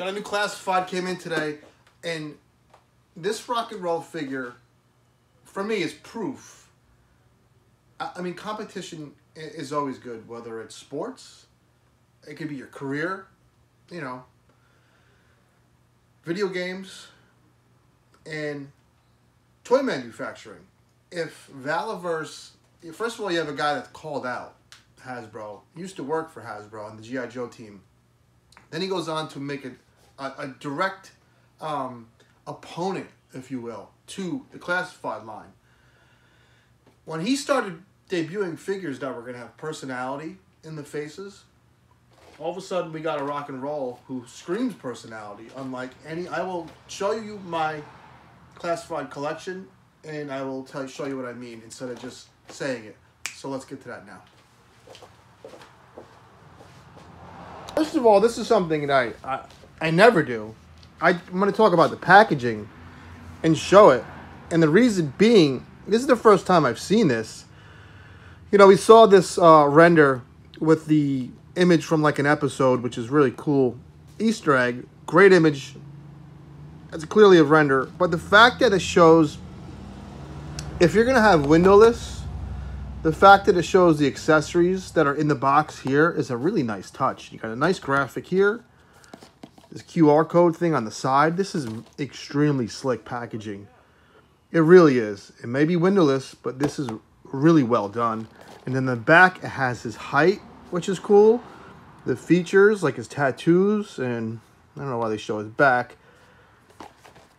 Got a new Classified, came in today, and this rock and roll figure, for me, is proof. I mean, competition is always good, whether it's sports, it could be your career, you know, video games, and toy manufacturing. If Valaverse, first of all, you have a guy that's called out Hasbro. He used to work for Hasbro on the G.I. Joe team. Then he goes on to make a direct opponent, if you will, to the Classified line. When he started debuting figures that were going to have personality in the faces, all of a sudden we got a rock and roll who screams personality, unlike any. I will show you my Classified collection, and I will show you what I mean instead of just saying it. So let's get to that now. First of all, this is something that I never do. I'm going to talk about the packaging and show it. And the reason being, this is the first time I've seen this. You know, we saw this render with the image from like an episode, which is really cool. Easter egg, great image. That's clearly a render. But the fact that it shows, if you're going to have windowless, the fact that it shows the accessories that are in the box here is a really nice touch. You got a nice graphic here. This QR code thing on the side. This is extremely slick packaging. It really is. It may be windowless, but this is really well done. And then the back, it has his height, which is cool. The features, like his tattoos, and I don't know why they show his back.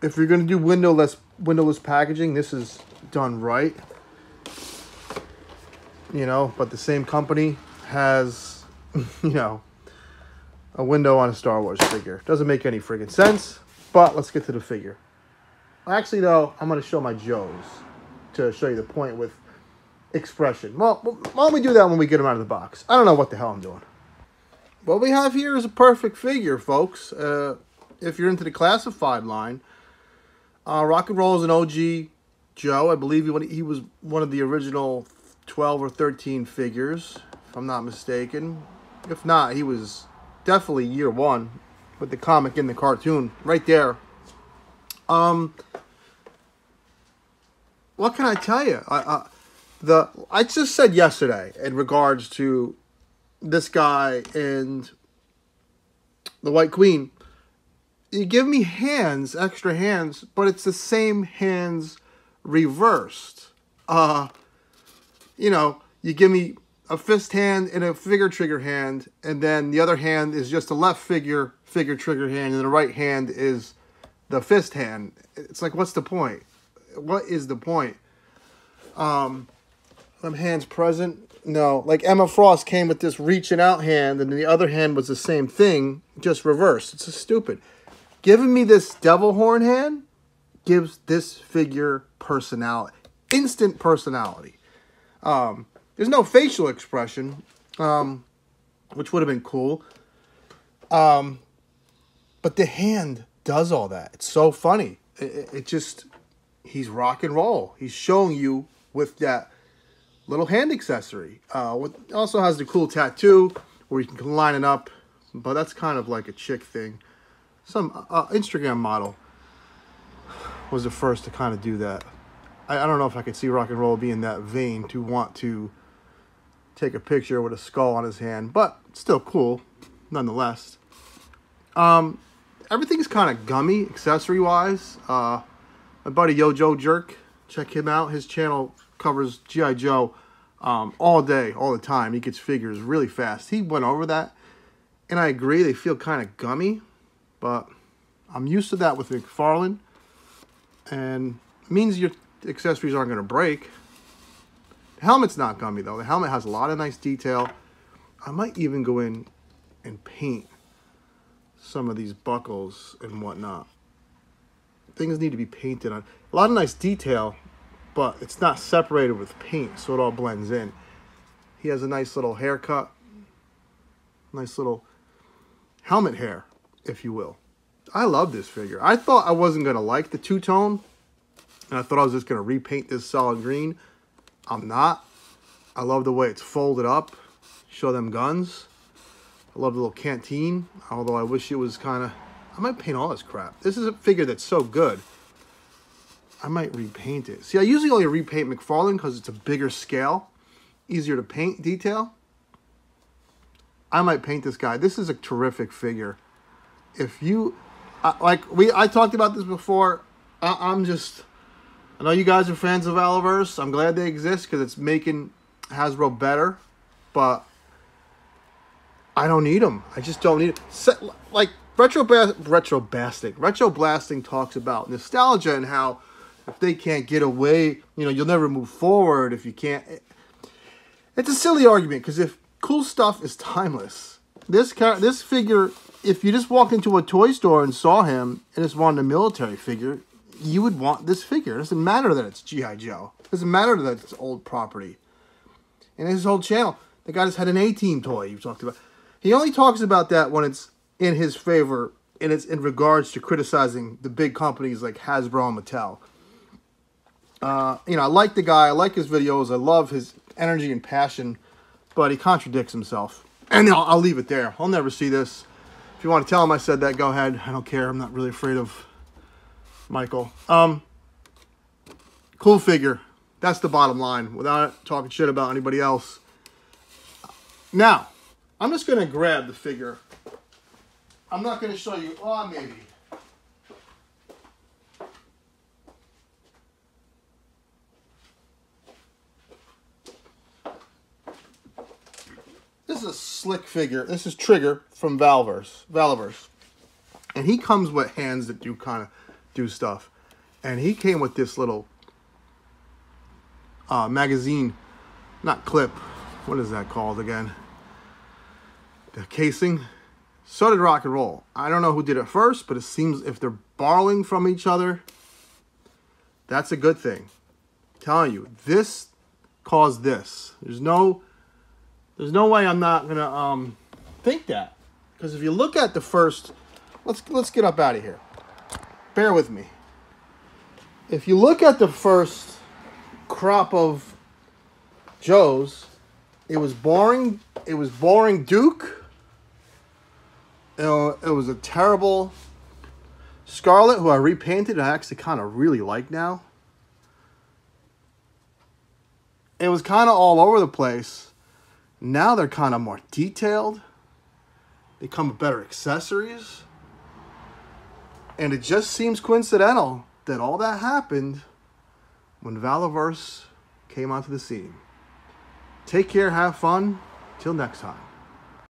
If you're going to do windowless packaging, this is done right. You know, but the same company has, you know, a window on a Star Wars figure. Doesn't make any friggin' sense, but let's get to the figure. Actually, though, I'm going to show my Joes to show you the point with expression. Well, why don't we do that when we get them out of the box? I don't know what the hell I'm doing. What we have here is a perfect figure, folks. If you're into the Classified line, Rock and Roll is an OG Joe. I believe he was one of the original 12 or 13 figures, if I'm not mistaken. If not, he was definitely year one with the comic and the cartoon right there. What can I tell you? I just said yesterday in regards to this guy and the White Queen. You give me hands, extra hands, but it's the same hands reversed. You know, you give me a fist hand and a figure trigger hand, and then the other hand is just a left figure trigger hand, and the right hand is the fist hand. It's like, what's the point? What is the point? Them hands present? No. Like Emma Frost came with this reaching out hand, and the other hand was the same thing, just reversed. It's just stupid. Giving me this devil horn hand gives this figure personality. Instant personality. There's no facial expression, which would have been cool. But the hand does all that. It's so funny. It just, he's rock and roll. He's showing you with that little hand accessory. Also has the cool tattoo where you can line it up, but that's kind of like a chick thing. Some Instagram model was the first to kind of do that. I don't know if I could see Rock and Roll being that vain to want to take a picture with a skull on his hand, but still cool, nonetheless. Everything's kind of gummy, accessory-wise. My buddy Yojo Jerk, check him out. His channel covers G.I. Joe all day, all the time. He gets figures really fast. He went over that, and I agree, they feel kind of gummy, but I'm used to that with McFarlane, and it means your accessories aren't going to break. The helmet's not gummy, though. The helmet has a lot of nice detail. I might even go in and paint some of these buckles and whatnot. Things need to be painted on. A lot of nice detail, but it's not separated with paint, so it all blends in. He has a nice little haircut. Nice little helmet hair, if you will. I love this figure. I thought I wasn't going to like the two-tone, and I thought I was just going to repaint this solid green. I'm not. I love the way it's folded up. Show them guns. I love the little canteen, although I wish it was kind of I might paint all this crap. This is a figure that's so good. I might repaint it. See, I usually only repaint McFarlane because it's a bigger scale, easier to paint detail. I might paint this guy. This is a terrific figure. If you, I talked about this before. I know you guys are fans of Valaverse. I'm glad they exist because it's making Hasbro better, but I don't need them. I just don't need it. Like Retro Blasting talks about nostalgia and how if they can't get away, you know, you'll never move forward if you can't. It's a silly argument because if cool stuff is timeless, this figure, if you just walked into a toy store and saw him and just wanted a military figure, you would want this figure. It doesn't matter that it's G.I. Joe. It doesn't matter that it's old property. And his whole channel, the guy just had an A-Team toy he talked about. He only talks about that when it's in his favor and it's in regards to criticizing the big companies like Hasbro and Mattel. You know, I like the guy. I like his videos. I love his energy and passion, but he contradicts himself. And I'll leave it there. I'll never see this. If you want to tell him I said that, go ahead. I don't care. I'm not really afraid of Michael. Cool figure. That's the bottom line. Without talking shit about anybody else. Now, I'm just going to grab the figure. I'm not going to show you. Oh, maybe. This is a slick figure. This is Trigger from Valaverse. And he comes with hands that do stuff. And he came with this little magazine, not clip. What is that called again? The casing. So did Rock and Roll. I don't know who did it first, but it seems if they're borrowing from each other, that's a good thing. I'm telling you, this caused this. There's no way I'm not gonna think that, because if you look at the first, let's get up out of here. Bear with me. If you look at the first crop of Joes, it was boring. It was boring Duke. You know, it was a terrible Scarlet, who I repainted. I actually kind of really like now. It was kind of all over the place. Now they're kind of more detailed. They come with better accessories. And it just seems coincidental that all that happened when Valaverse came onto the scene. Take care, have fun. Till next time.